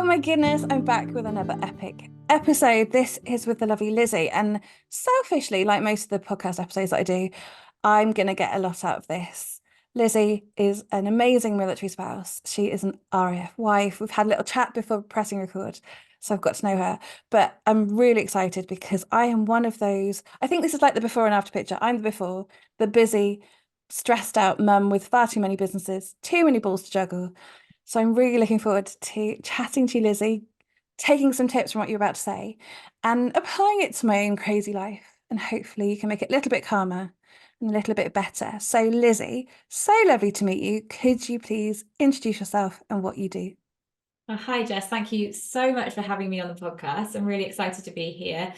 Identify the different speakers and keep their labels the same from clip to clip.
Speaker 1: Oh my goodness, I'm back with another epic episode. This is with the lovely Lizzie. And selfishly, like most of the podcast episodes that I do, I'm going to get a lot out of this. Lizzie is an amazing military spouse. She is an RAF wife. We've had a little chat before pressing record, so I've got to know her. But I'm really excited because I am one of those. I think this is like the before and after picture. I'm the before, the busy, stressed out mum with far too many businesses, too many balls to juggle. So I'm really looking forward to chatting to you, Lizzie, taking some tips from what you're about to say and applying it to my own crazy life. And hopefully you can make it a little bit calmer and a little bit better. So, Lizzie, so lovely to meet you. Could you please introduce yourself and what you do?
Speaker 2: Hi, Jess. Thank you so much for having me on the podcast. I'm really excited to be here.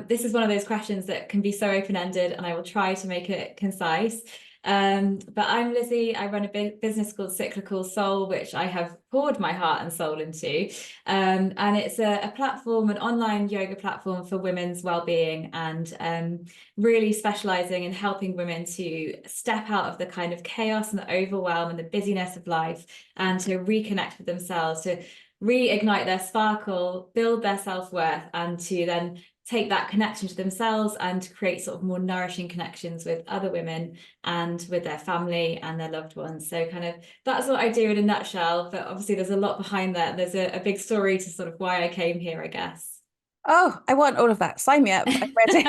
Speaker 2: This is one of those questions that can be so open-ended, and I will try to make it concise. But I'm Lizzie. I run a business called Cyclical Soul, which I have poured my heart and soul into. And it's a platform, an online yoga platform for women's well-being, and really specializing in helping women to step out of the kind of chaos and the overwhelm and the busyness of life and to reconnect with themselves, to reignite their sparkle, build their self-worth, and to then take that connection to themselves and to create sort of more nourishing connections with other women and with their family and their loved ones. So kind of that's what I do in a nutshell, but obviously there's a lot behind that. There's a big story to sort of why I came here, I guess.
Speaker 1: Oh, I want all of that. Sign me up. I'm ready.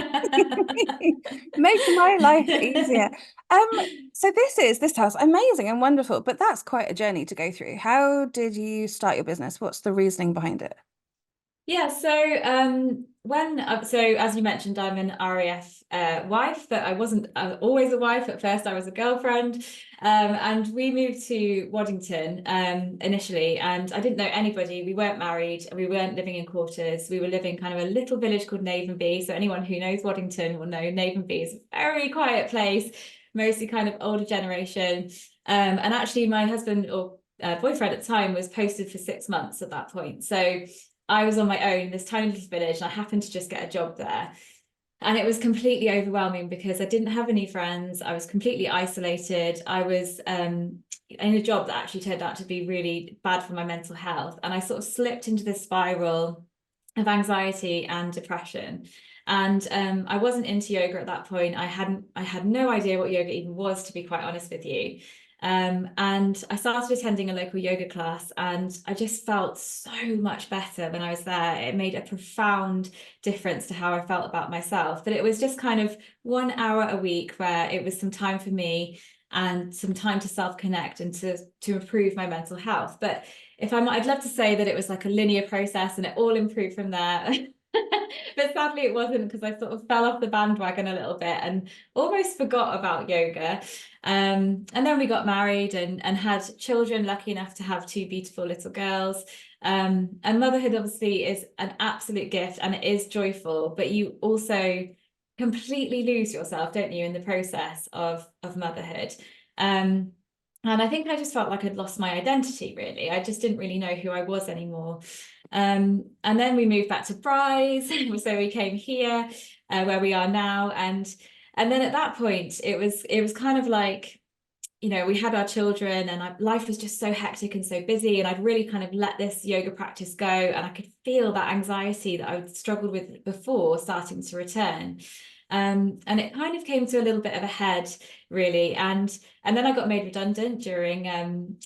Speaker 1: Make my life easier. Um, so this sounds amazing and wonderful, but that's quite a journey to go through. How did you start your business? What's the reasoning behind it?
Speaker 2: Yeah, so as you mentioned, I'm an RAF wife, but I wasn't always a wife. At first, I was a girlfriend, and we moved to Waddington initially, and I didn't know anybody. We weren't married, we weren't living in quarters. We were living kind of a little village called Navenby. So anyone who knows Waddington will know Navenby is a very quiet place, mostly kind of older generation. And actually, my husband or boyfriend at the time was posted for 6 months at that point. So I was on my own in this tiny little village, and I happened to just get a job there. And it was completely overwhelming because I didn't have any friends. I was completely isolated. I was in a job that actually turned out to be really bad for my mental health. And I sort of slipped into this spiral of anxiety and depression. And I wasn't into yoga at that point. I had no idea what yoga even was, to be quite honest with you. And I started attending a local yoga class, and I just felt so much better when I was there. It made a profound difference to how I felt about myself. But it was just kind of 1 hour a week where it was some time for me and some time to self-connect and to improve my mental health. But I'd love to say that it was like a linear process and it all improved from there. But sadly it wasn't, because I sort of fell off the bandwagon a little bit and almost forgot about yoga. And then we got married and had children, lucky enough to have two beautiful little girls. And motherhood obviously is an absolute gift and it is joyful, but you also completely lose yourself, don't you, in the process of motherhood. And I think I just felt like I'd lost my identity, really. I just didn't really know who I was anymore. And then we moved back to Bryce, so we came here, where we are now, and then at that point it was kind of like, we had our children, and life was just so hectic and so busy, and I'd really kind of let this yoga practice go, and I could feel that anxiety that I struggled with before starting to return. And it kind of came to a little bit of a head, really, and then I got made redundant during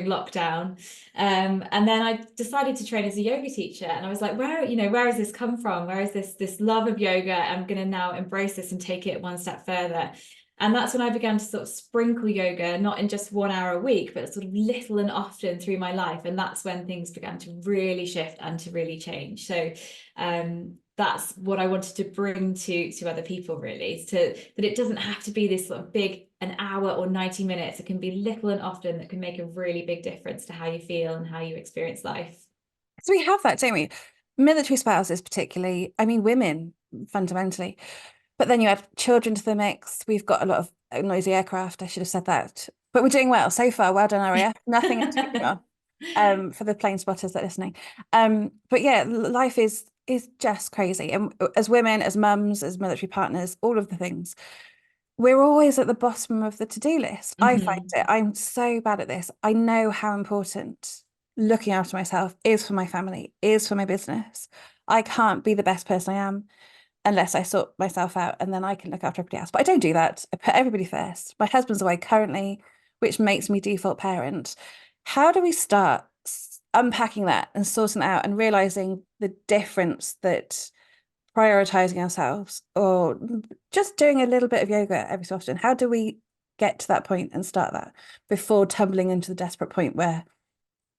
Speaker 2: lockdown, and then I decided to train as a yoga teacher, and I was like, where has this come from? Where is this love of yoga? I'm going to now embrace this and take it one step further. And that's when I began to sort of sprinkle yoga, not in just 1 hour a week, but sort of little and often through my life. And that's when things began to really shift and to really change. So that's what I wanted to bring to other people, really, that it doesn't have to be this sort of big an hour or 90 minutes. It can be little and often that can make a really big difference to how you feel and how you experience life.
Speaker 1: So we have that, don't we? Military spouses, particularly, I mean, women fundamentally. But then you add children to the mix. We've got a lot of noisy aircraft. I should have said that. But we're doing well so far. Well done, RAF. Nothing to speak on, for the plane spotters that are listening. But yeah, life is just crazy. And as women, as mums, as military partners, all of the things, we're always at the bottom of the to-do list. I find
Speaker 2: Mhm.
Speaker 1: it. I'm so bad at this. I know how important looking after myself is for my family, is for my business. I can't be the best person I am unless I sort myself out, and then I can look after everybody else. But I don't do that. I put everybody first. My husband's away currently, which makes me default parent. How do we start unpacking that and sorting it out and realizing the difference that prioritizing ourselves or just doing a little bit of yoga every so often, how do we get to that point and start that before tumbling into the desperate point where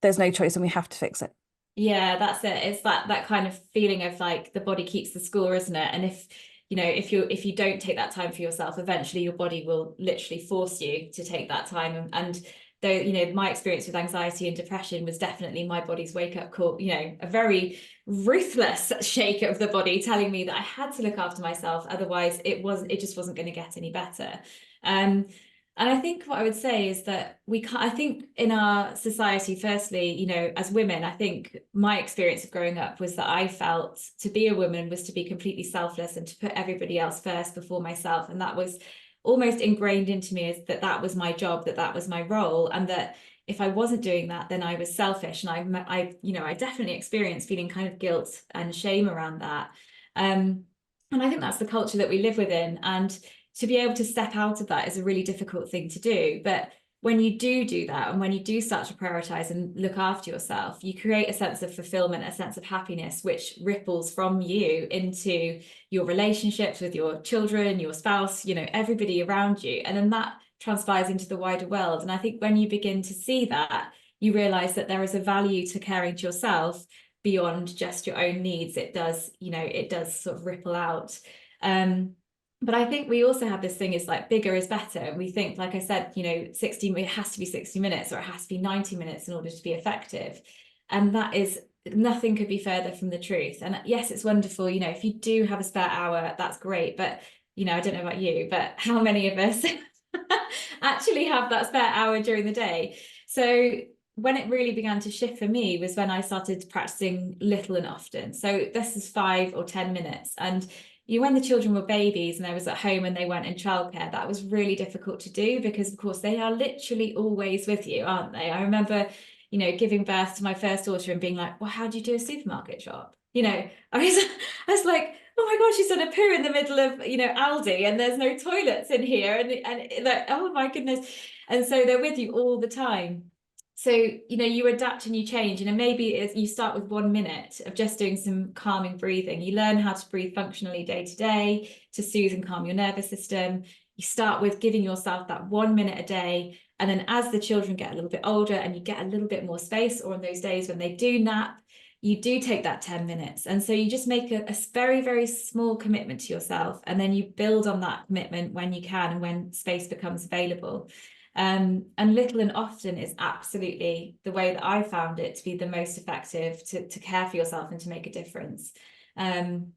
Speaker 1: there's no choice and we have to fix it?
Speaker 2: Yeah, that's it. It's that kind of feeling of like the body keeps the score, isn't it? And if you know, if you don't take that time for yourself, eventually your body will literally force you to take that time. And though, you know, my experience with anxiety and depression was definitely my body's wake up call, you know, a very ruthless shake of the body telling me that I had to look after myself, otherwise it just wasn't going to get any better. Um, and I think what I would say is that we can't, I think in our society, firstly, you know, as women, I think my experience of growing up was that I felt to be a woman was to be completely selfless and to put everybody else first before myself. And that was almost ingrained into me as that that was my job, that that was my role. And that if I wasn't doing that, then I was selfish. And you know, I definitely experienced feeling kind of guilt and shame around that. And I think that's the culture that we live within. And to be able to step out of that is a really difficult thing to do. But when you do that, and when you do start to prioritize and look after yourself, you create a sense of fulfillment, a sense of happiness, which ripples from you into your relationships with your children, your spouse, you know, everybody around you. And then that transpires into the wider world. And I think when you begin to see that, you realize that there is a value to caring to yourself beyond just your own needs. It does, you know, it does sort of ripple out. But I think we also have this thing is like bigger is better. And we think, like I said, you know, it has to be 60 minutes or it has to be 90 minutes in order to be effective. And that is nothing could be further from the truth. And yes, it's wonderful, you know, if you do have a spare hour, that's great. But, you know, I don't know about you, but how many of us actually have that spare hour during the day? So when it really began to shift for me was when I started practicing little and often. So this is 5 or 10 minutes. And you when the children were babies and I was at home and they weren't in childcare, that was really difficult to do because of course they are literally always with you, aren't they? I remember, you know, giving birth to my first daughter and being like, well, how do you do a supermarket shop? You know, I was like, oh my God, she's done a poo in the middle of, you know, Aldi and there's no toilets in here. And like, oh my goodness. And so they're with you all the time. So, you know, you adapt and you change, and maybe it's, you start with 1 minute of just doing some calming breathing. You learn how to breathe functionally day to day to soothe and calm your nervous system. You start with giving yourself that 1 minute a day. And then as the children get a little bit older and you get a little bit more space, or on those days when they do nap, you do take that 10 minutes. And so you just make a very, very small commitment to yourself. And then you build on that commitment when you can and when space becomes available. And little and often is absolutely the way that I found it to be the most effective to care for yourself and to make a difference. And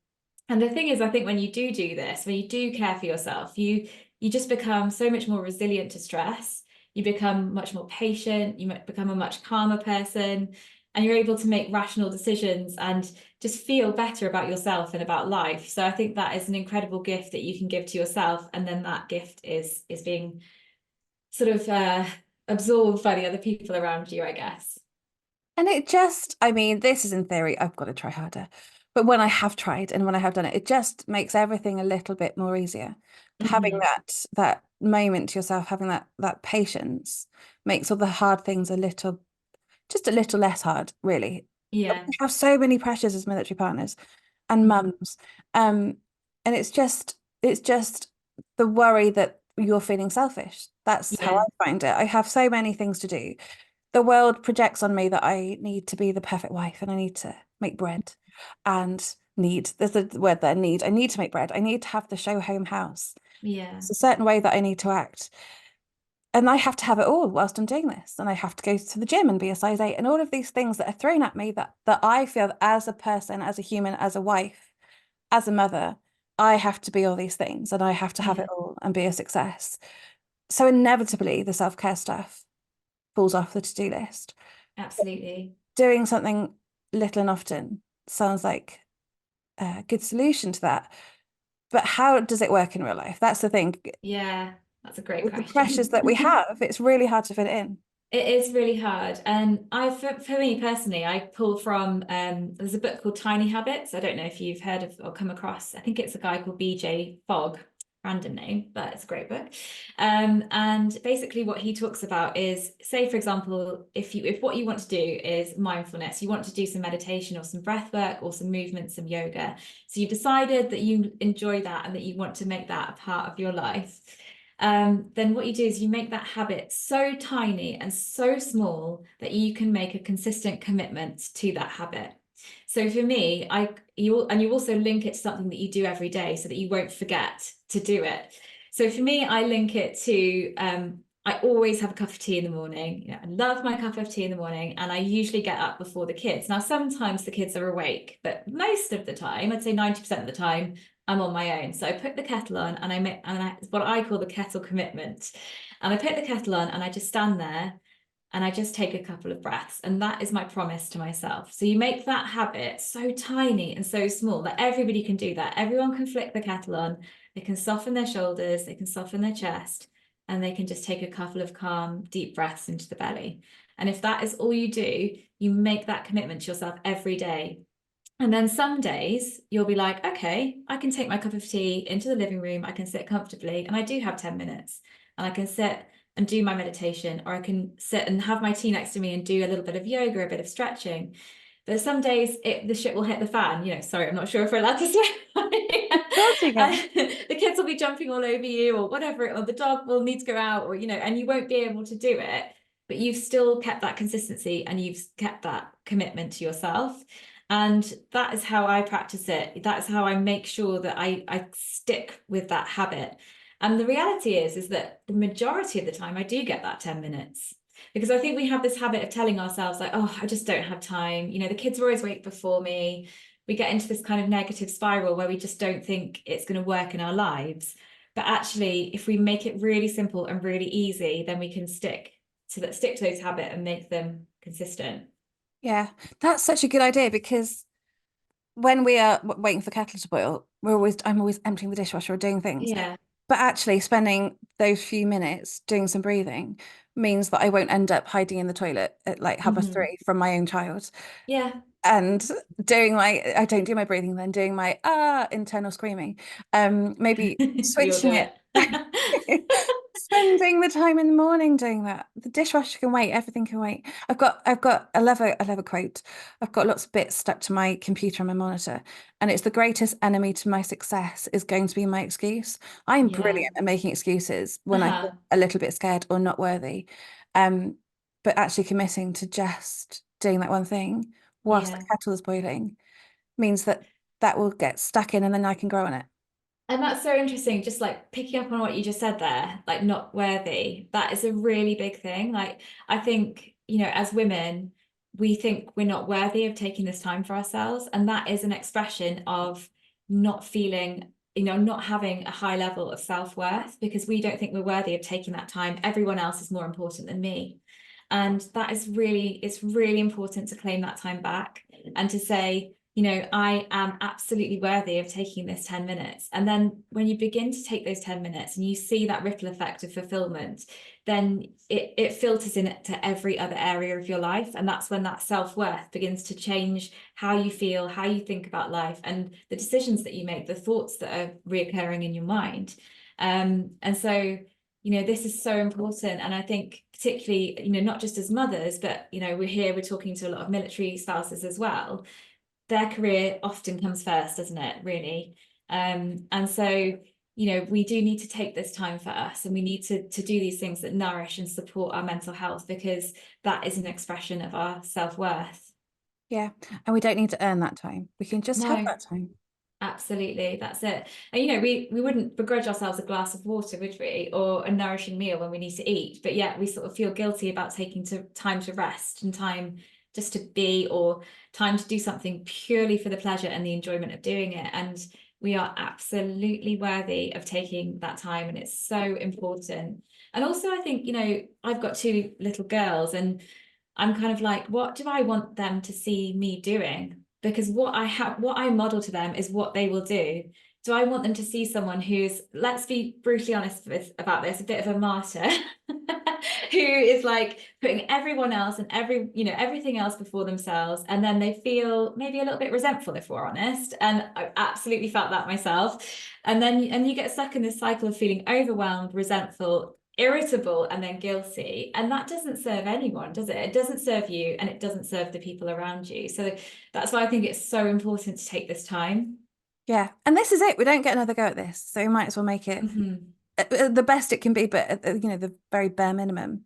Speaker 2: the thing is, I think when you do this, when you do care for yourself, you just become so much more resilient to stress. You become much more patient. You become a much calmer person, and you're able to make rational decisions and just feel better about yourself and about life. So I think that is an incredible gift that you can give to yourself, and then that gift is being sort of absorbed by the other people around you, I guess.
Speaker 1: And it just, I mean, this is in theory, I've got to try harder. But when I have tried and when I have done it, it just makes everything a little bit more easier. Having
Speaker 2: Mhm.
Speaker 1: that moment to yourself, having that patience makes all the hard things just a little less hard, really.
Speaker 2: Yeah,
Speaker 1: We have so many pressures as military partners and
Speaker 2: mhm.
Speaker 1: mums. And it's just the worry that you're feeling selfish. That's how
Speaker 2: Yeah,
Speaker 1: I find it. I have so many things to do. The world projects on me that I need to be the perfect wife and I need to make bread and there's a word there, need. I need to make bread. I need to have the show home house.
Speaker 2: yeah,
Speaker 1: It's a certain way that I need to act. And I have to have it all whilst I'm doing this. And I have to go to the gym and be a size 8 and all of these things that are thrown at me that I feel as a person, as a human, as a wife, as a mother, I have to be all these things and I have to have it
Speaker 2: yeah,
Speaker 1: all and be a success. So inevitably the self-care stuff falls off the to-do list.
Speaker 2: absolutely.
Speaker 1: Doing something little and often sounds like a good solution to that. But how does it work in real life? That's the thing.
Speaker 2: Yeah, that's a great
Speaker 1: With the pressures
Speaker 2: question.
Speaker 1: that we have, it's really hard to fit it in.
Speaker 2: It is really hard. And for me personally, I pull from there's a book called Tiny Habits. I don't know if you've heard of or come across. I think it's a guy called BJ Fogg, random name, but it's a great book. And basically what he talks about is, say, for example, if what you want to do is mindfulness, you want to do some meditation or some breath work or some movement, some yoga. So you've decided that you enjoy that and that you want to make that a part of your life. Then what you do is you make that habit so tiny and so small that you can make a consistent commitment to that habit. So for me, you also link it to something that you do every day so that you won't forget to do it. So for me, I link it to I always have a cup of tea in the morning. You know, I love my cup of tea in the morning, and I usually get up before the kids. Now, sometimes the kids are awake, but most of the time, I'd say 90% of the time, I'm on my own. So I put the kettle on and it's what I call the kettle commitment. And I put the kettle on and I just stand there and I just take a couple of breaths. And that is my promise to myself. So you make that habit so tiny and so small that everybody can do that. Everyone can flick the kettle on, they can soften their shoulders, they can soften their chest, and they can just take a couple of calm, deep breaths into the belly. And if that is all you do, you make that commitment to yourself every day. And then some days you'll be like, okay, I can take my cup of tea into the living room, I can sit comfortably, and I do have 10 minutes, and I can sit and do my meditation, or I can sit and have my tea next to me and do a little bit of yoga, a bit of stretching. But some days the shit will hit the fan. You know, sorry, I'm not sure if we're allowed to say.
Speaker 1: Of course you can.
Speaker 2: The kids will be jumping all over you, or whatever, or the dog will need to go out, or, you know, and you won't be able to do it. But you've still kept that consistency and you've kept that commitment to yourself. And that is how I practice it. That's how I make sure that I stick with that habit. And the reality is that the majority of the time I do get that 10 minutes. Because I think we have this habit of telling ourselves, like, oh, I just don't have time. You know, the kids are always awake before me. We get into this kind of negative spiral where we just don't think it's going to work in our lives. But actually, if we make it really simple and really easy, then we can stick to those habits and make them consistent.
Speaker 1: Yeah, that's such a good idea because when we are waiting for kettle to boil, I'm always emptying the dishwasher or doing things.
Speaker 2: Yeah.
Speaker 1: But actually spending those few minutes doing some breathing means that I won't end up hiding in the toilet at like half past
Speaker 2: Mhm.
Speaker 1: three from my own child.
Speaker 2: Yeah.
Speaker 1: And I don't do my breathing, then doing my internal screaming. Maybe
Speaker 2: We all do
Speaker 1: switching it.
Speaker 2: it.
Speaker 1: Spending the time in the morning doing that. The dishwasher can wait, everything can wait. I've got I love a quote. I've got lots of bits stuck to my computer and my monitor, and it's the greatest enemy to my success is going to be my excuse. I'm
Speaker 2: Yeah.
Speaker 1: brilliant at making excuses when I feel
Speaker 2: Uh-huh.
Speaker 1: a little bit scared or not worthy. Um, but actually committing to just doing that one thing whilst the
Speaker 2: Yeah.
Speaker 1: kettle is boiling means that that will get stuck in and then I can grow on it.
Speaker 2: And that's so interesting, just like picking up on what you just said there, like not worthy. That is a really big thing. Like, I think, you know, as women, we think we're not worthy of taking this time for ourselves. And that is an expression of not feeling, you know, not having a high level of self-worth because we don't think we're worthy of taking that time. Everyone else is more important than me. And that is really, it's really important to claim that time back and to say, you know, I am absolutely worthy of taking this 10 minutes. And then when you begin to take those 10 minutes and you see that ripple effect of fulfillment, then it filters into every other area of your life. And that's when that self-worth begins to change how you feel, how you think about life, and the decisions that you make, the thoughts that are reoccurring in your mind. And so, you know, this is so important. And I think particularly, you know, not just as mothers, but, you know, we're talking to a lot of military spouses as well. Their career often comes first, doesn't it, really? And so, you know, we do need to take this time for us, and we need to do these things that nourish and support our mental health, because that is an expression of our self-worth.
Speaker 1: Yeah. And we don't need to earn that time. We can just have
Speaker 2: No,
Speaker 1: that time.
Speaker 2: absolutely, that's it. And you know, we wouldn't begrudge ourselves a glass of water, would we, or a nourishing meal when we need to eat, but yet we sort of feel guilty about taking time to rest and time just to be, or time to do something purely for the pleasure and the enjoyment of doing it. And we are absolutely worthy of taking that time, and it's so important. And also, I think, you know, I've got two little girls, and I'm kind of like, what do I want them to see me doing? Because what I model to them is what they will do. Do I want them to see someone who's, let's be brutally honest about this, a bit of a martyr, who is like putting everyone else and everything else before themselves, and then they feel maybe a little bit resentful, if we're honest. And I absolutely felt that myself. And you get stuck in this cycle of feeling overwhelmed, resentful, irritable, and then guilty. And that doesn't serve anyone, does it? It doesn't serve you, and it doesn't serve the people around you. So that's why I think it's so important to take this time.
Speaker 1: Yeah. And this is it. We don't get another go at this. So we might as well make it
Speaker 2: Mm-hmm.
Speaker 1: the best it can be, but the very bare minimum.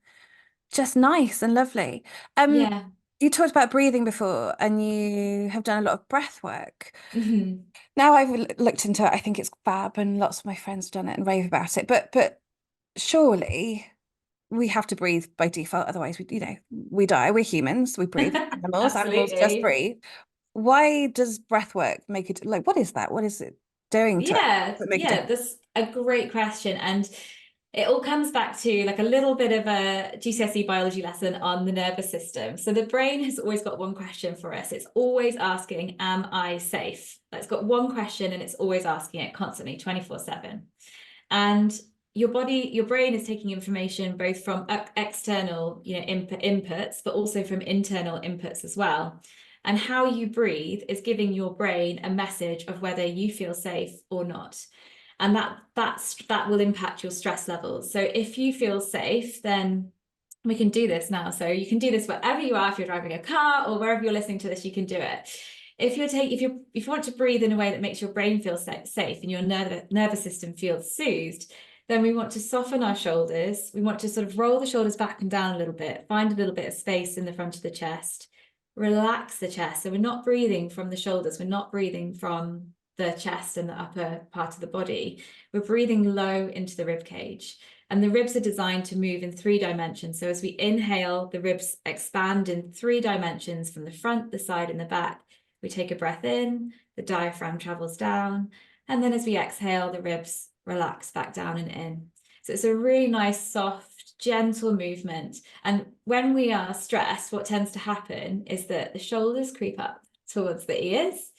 Speaker 1: Just nice and lovely. Um,
Speaker 2: Yeah.
Speaker 1: you talked about breathing before, and you have done a lot of breath work.
Speaker 2: Mm-hmm.
Speaker 1: Now I've looked into it. I think it's fab, and lots of my friends have done it and rave about it. But surely we have to breathe by default, otherwise we die. We're humans. We breathe. Animals, animals just
Speaker 2: Absolutely.
Speaker 1: breathe. Why does breath work make it like? What is that? What is it doing to us
Speaker 2: Yeah,
Speaker 1: that make a
Speaker 2: yeah,
Speaker 1: difference?
Speaker 2: that's a great question. And it all comes back to like a little bit of a GCSE biology lesson on the nervous system. So the brain has always got one question for us. It's always asking, am I safe? It's got one question and it's always asking it constantly, 24/7. And your brain is taking information both from external, inputs, but also from internal inputs as well. And how you breathe is giving your brain a message of whether you feel safe or not. And that will impact your stress levels. So if you feel safe, then we can do this now. So you can do this wherever you are. If you're driving a car or wherever you're listening to this, you can do it. If you want to breathe in a way that makes your brain feel safe and your nervous system feels soothed, then we want to soften our shoulders. We want to sort of roll the shoulders back and down a little bit, find a little bit of space in the front of the chest, relax the chest. So we're not breathing from the shoulders. We're not breathing from the chest and the upper part of the body. We're breathing low into the rib cage. And the ribs are designed to move in 3 dimensions. So as we inhale, the ribs expand in 3 dimensions from the front, the side, and the back. We take a breath in, the diaphragm travels down. And then as we exhale, the ribs relax back down and in. So it's a really nice, soft, gentle movement. And when we are stressed, what tends to happen is that the shoulders creep up towards the ears,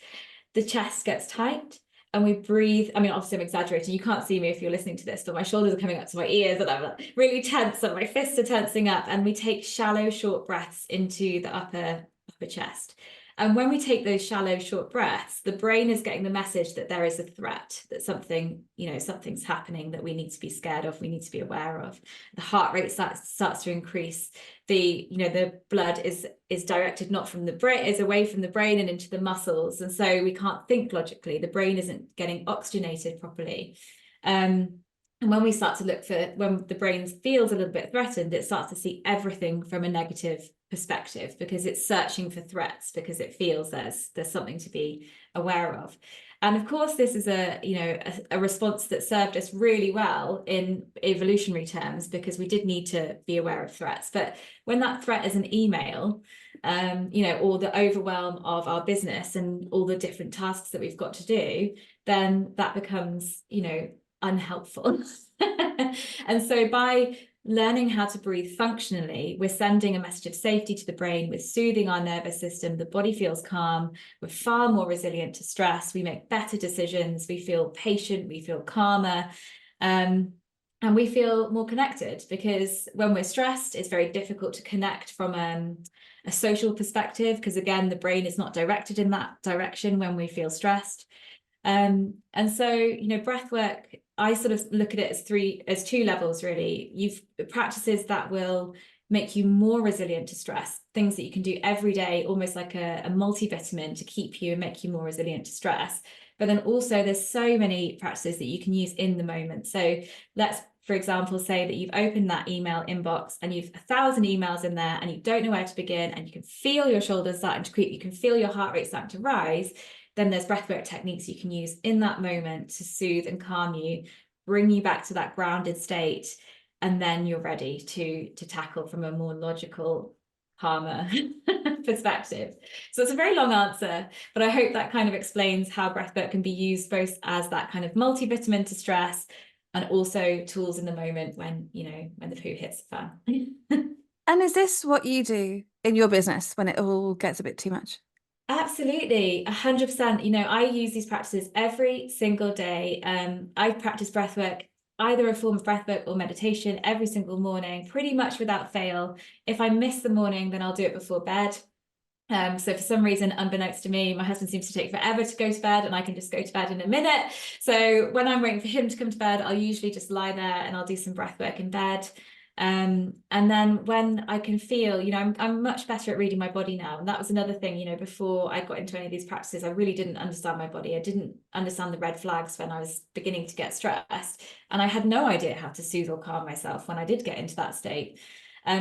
Speaker 2: the chest gets tight, and we breathe. I mean, obviously I'm exaggerating. You can't see me if you're listening to this, but my shoulders are coming up to my ears and I'm really tense and my fists are tensing up. And we take shallow, short breaths into the upper chest. And when we take those shallow, short breaths, the brain is getting the message that there is a threat, that something's happening that we need to be scared of, we need to be aware of. The heart rate starts to increase. The blood is directed not from the brain, is away from the brain and into the muscles. And so we can't think logically. The brain isn't getting oxygenated properly. And when we start to look when the brain feels a little bit threatened, it starts to see everything from a negative perspective because it's searching for threats, because it feels there's something to be aware of. And of course, this is a response that served us really well in evolutionary terms because we did need to be aware of threats. But when that threat is an email, or the overwhelm of our business and all the different tasks that we've got to do, then that becomes, unhelpful. And so by learning how to breathe functionally, we're sending a message of safety to the brain, we're soothing our nervous system, the body feels calm, we're far more resilient to stress, we make better decisions, we feel patient, we feel calmer, and we feel more connected, because when we're stressed, it's very difficult to connect from a social perspective, because again, the brain is not directed in that direction when we feel stressed. And so, breath work, I sort of look at it as two levels, really. You've practices that will make you more resilient to stress, things that you can do every day, almost like a multivitamin to keep you and make you more resilient to stress. But then also there's so many practices that you can use in the moment. So let's, for example, say that you've opened that email inbox and you've 1,000 emails in there and you don't know where to begin and you can feel your shoulders starting to creep, you can feel your heart rate starting to rise. Then there's breathwork techniques you can use in that moment to soothe and calm you, bring you back to that grounded state, and then you're ready to tackle from a more logical, calmer perspective. So it's a very long answer, but I hope that kind of explains how breathwork can be used both as that kind of multivitamin to stress and also tools in the moment when the poo hits the fan.
Speaker 1: And is this what you do in your business when it all gets a bit too much?
Speaker 2: Absolutely, 100%. I use these practices every single day. I practice breath work either a form of breathwork or meditation every single morning, pretty much without fail. If I miss the morning, then I'll do it before bed. So for some reason, unbeknownst to me, my husband seems to take forever to go to bed, and I can just go to bed in a minute. So when I'm waiting for him to come to bed, I'll usually just lie there and I'll do some breath work in bed. And then when I can feel, I'm much better at reading my body now. And that was another thing, before I got into any of these practices, I really didn't understand my body. I didn't understand the red flags when I was beginning to get stressed. And I had no idea how to soothe or calm myself when I did get into that state.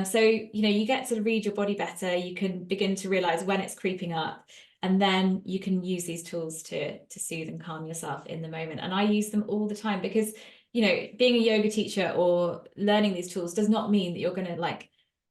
Speaker 2: So, you get to read your body better. You can begin to realize when it's creeping up, and then you can use these tools to soothe and calm yourself in the moment. And I use them all the time because, being a yoga teacher or learning these tools does not mean that you're going to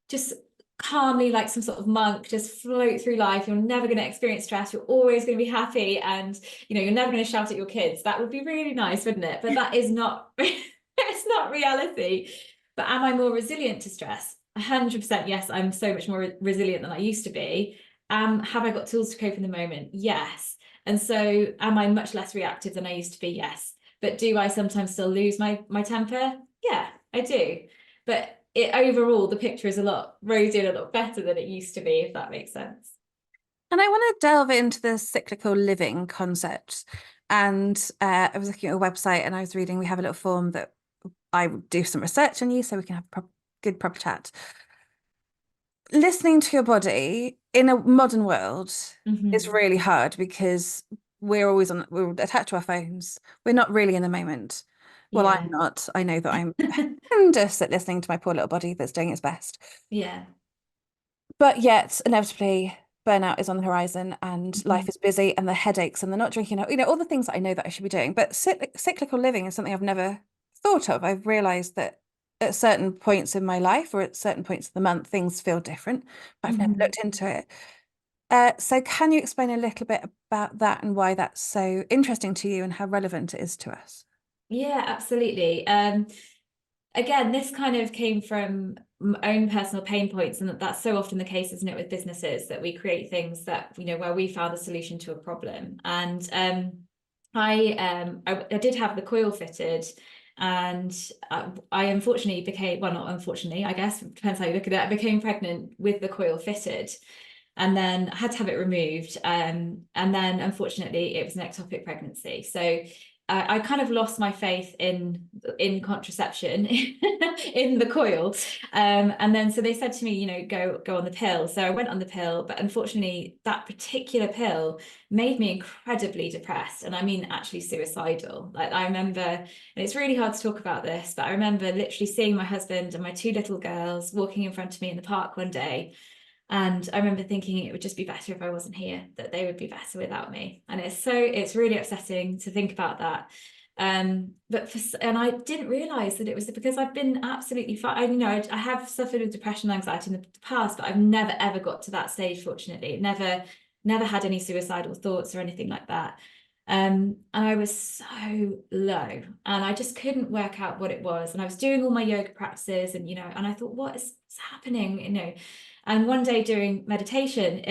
Speaker 2: just calmly, like some sort of monk, just float through life. You're never going to experience stress. You're always going to be happy, and, you're never going to shout at your kids. That would be really nice, wouldn't it? But that is not, it's not reality. But am I more resilient to stress? 100% yes, I'm so much more resilient than I used to be. Have I got tools to cope in the moment? Yes. And so am I much less reactive than I used to be? Yes. But do I sometimes still lose my temper? Yeah, I do. But overall, the picture is a lot rosier, a lot better than it used to be, if that makes sense.
Speaker 1: And I want to delve into the cyclical living concept. And I was looking at a website and I was reading, we have a little form that I would do some research on you so we can have a good proper chat. Listening to your body in a modern world is really hard because we're attached to our phones. We're not really in the moment. Well,
Speaker 2: Yeah.
Speaker 1: I'm not. I know that I'm horrendous at listening to my poor little body that's doing its best.
Speaker 2: Yeah.
Speaker 1: But yet, inevitably, burnout is on the horizon and life is busy and the headaches and the not drinking, all the things that I know that I should be doing. But cyclical living is something I've never thought of. I've realized that at certain points in my life or at certain points of the month, things feel different, but I've never looked into it. So can you explain a little bit about that and why that's so interesting to you and how relevant it is to us?
Speaker 2: Yeah, absolutely. Again, this kind of came from my own personal pain points, and that's so often the case, isn't it, with businesses, that we create things that, where we found a solution to a problem. And I did have the coil fitted, and I unfortunately became, well, not unfortunately, I guess, depends how you look at it, I became pregnant with the coil fitted. And then I had to have it removed. And then unfortunately, it was an ectopic pregnancy. So I kind of lost my faith in contraception, in the coil. And then so they said to me, go on the pill. So I went on the pill, but unfortunately, that particular pill made me incredibly depressed. And I mean, actually suicidal. Like I remember, and it's really hard to talk about this, but I remember literally seeing my husband and my two little girls walking in front of me in the park one day. And I remember thinking it would just be better if I wasn't here, that they would be better without me. And it's really upsetting to think about that. And I didn't realize that it was because I've been absolutely fine. I have suffered with depression and anxiety in the past, but I've never ever got to that stage, fortunately. Never had any suicidal thoughts or anything like that. And I was so low and I just couldn't work out what it was. And I was doing all my yoga practices and, and I thought, what is happening, And one day during meditation,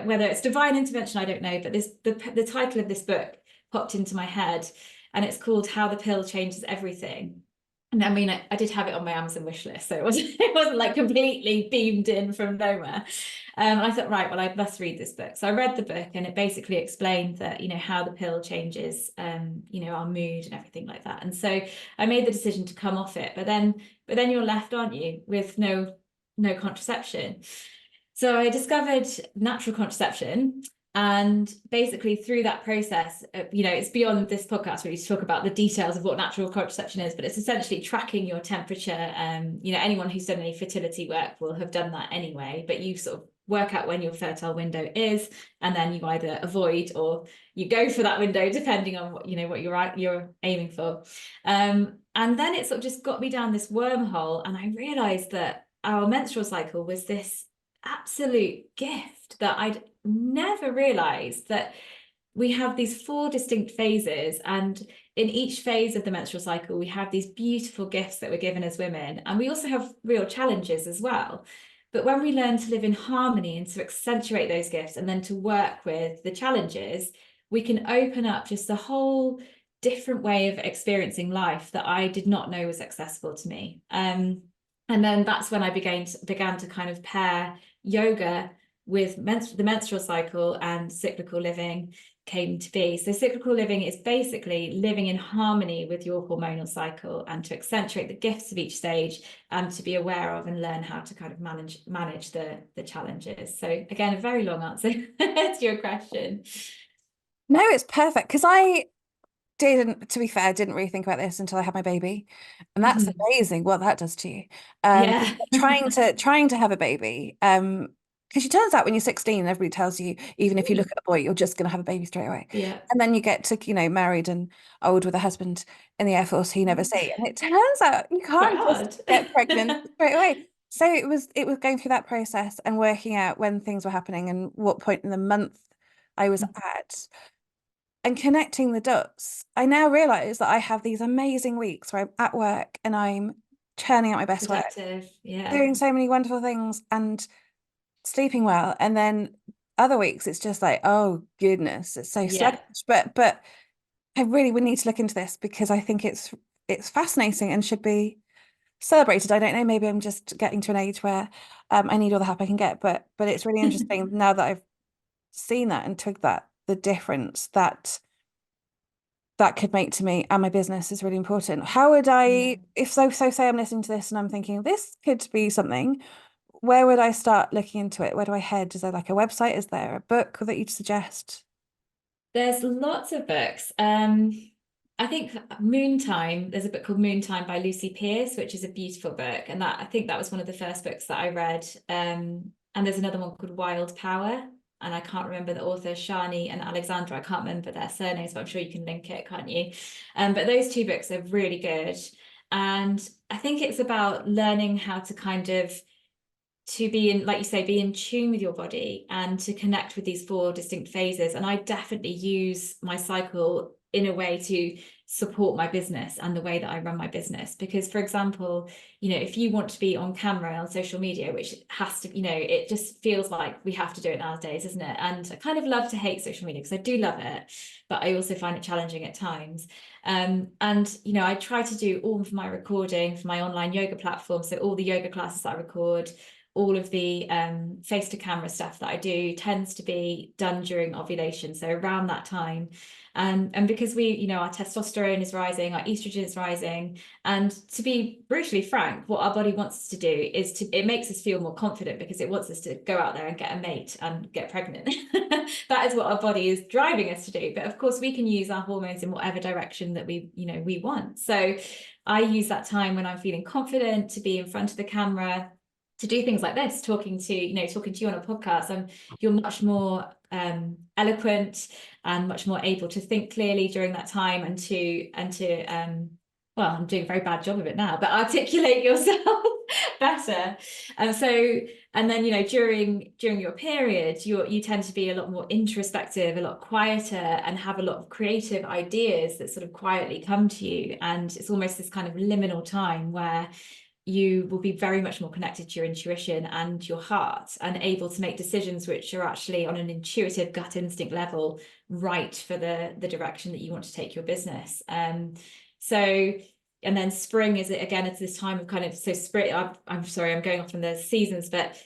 Speaker 2: whether it's divine intervention, I don't know, but the title of this book popped into my head, and it's called How the Pill Changes Everything. And I mean, I did have it on my Amazon wish list, so it wasn't like completely beamed in from nowhere. I thought, right, well, I must read this book. So I read the book, and it basically explained that, how the pill changes, our mood and everything like that. And so I made the decision to come off it. But then you're left, aren't you, with no contraception. So I discovered natural contraception. And basically through that process, it's beyond this podcast really to talk about the details of what natural contraception is, but it's essentially tracking your temperature. Anyone who's done any fertility work will have done that anyway, but you sort of work out when your fertile window is, and then you either avoid or you go for that window depending on what you're aiming for. And then it sort of just got me down this wormhole, and I realized that our menstrual cycle was this absolute gift that I'd never realized, that we have these 4 distinct phases, and in each phase of the menstrual cycle we have these beautiful gifts that we're given as women, and we also have real challenges as well. But when we learn to live in harmony and to accentuate those gifts and then to work with the challenges, we can open up just a whole different way of experiencing life that I did not know was accessible to me. And then that's when I began to kind of pair yoga with the menstrual cycle, and cyclical living came to be. So cyclical living is basically living in harmony with your hormonal cycle, and to accentuate the gifts of each stage, and to be aware of and learn how to kind of manage the challenges. So again, a very long answer to your question.
Speaker 1: No, it's perfect because I didn't, to be fair, didn't really think about this until I had my baby, and that's
Speaker 2: Mhm.
Speaker 1: amazing what that does to you.
Speaker 2: Yeah.
Speaker 1: Trying to have a baby, because it turns out when you're 16, everybody tells you even if you look
Speaker 2: Mm.
Speaker 1: at a boy, you're just going to have a baby straight away,
Speaker 2: Yeah.
Speaker 1: and then you get to married and old with a husband in the Air Force who you never see, and it turns out you
Speaker 2: It's quite
Speaker 1: can't just
Speaker 2: hard.
Speaker 1: get pregnant straight away. So it was going through that process and working out when things were happening and what point in the month I was at and connecting the dots. I now realize that I have these amazing weeks where I'm at work and I'm churning out my best work,
Speaker 2: Productive. Yeah.
Speaker 1: doing so many wonderful things and sleeping well. And then other weeks it's just like, oh goodness, it's so
Speaker 2: Yeah.
Speaker 1: sluggish. But I really would need to look into this because I think it's fascinating and should be celebrated. I don't know, maybe I'm just getting to an age where I need all the help I can get, but it's really interesting now that I've seen that and took that the difference that could make to me and my business is really important. How would
Speaker 2: Yeah.
Speaker 1: I, if so say I'm listening to this and I'm thinking this could be something, where would I start looking into it? Where do I head? Is there like a website? Is there a book that you'd suggest?
Speaker 2: There's lots of books. I think Moontime, there's a book called Moontime by Lucy Pierce, which is a beautiful book. And that I think that was one of the first books that I read. And there's another one called Wild Power. And I can't remember the author, Shani and Alexandra. I can't remember their surnames, but I'm sure you can link it, can't you? But those two books are really good. And I think it's about learning how to kind of to be in, like you say, be in tune with your body and to connect with these four distinct phases. And I definitely use my cycle in a way to support my business and the way that I run my business. Because, for example, if you want to be on camera on social media, which has to, it just feels like we have to do it nowadays, isn't it? And I kind of love to hate social media because I do love it, but I also find it challenging at times. And I try to do all of my recording for my online yoga platform. So all the yoga classes that I record, all of the face to camera stuff that I do tends to be done during ovulation, so around that time. And because our testosterone is rising, our estrogen is rising, and to be brutally frank, what our body wants us to do is it makes us feel more confident because it wants us to go out there and get a mate and get pregnant. That is what our body is driving us to do. But of course, we can use our hormones in whatever direction that we want. So I use that time when I'm feeling confident to be in front of the camera, to do things like this, talking to you on a podcast. You're much more eloquent and much more able to think clearly during that time, and to well, I'm doing a very bad job of it now, but articulate yourself better. And then during your period, you tend to be a lot more introspective, a lot quieter, and have a lot of creative ideas that sort of quietly come to you. And it's almost this kind of liminal time where you will be very much more connected to your intuition and your heart, and able to make decisions which are actually on an intuitive gut instinct level right for the direction that you want to take your business. So and then spring is again, it's this time of kind of, so spring, I'm sorry, I'm going off on the seasons, but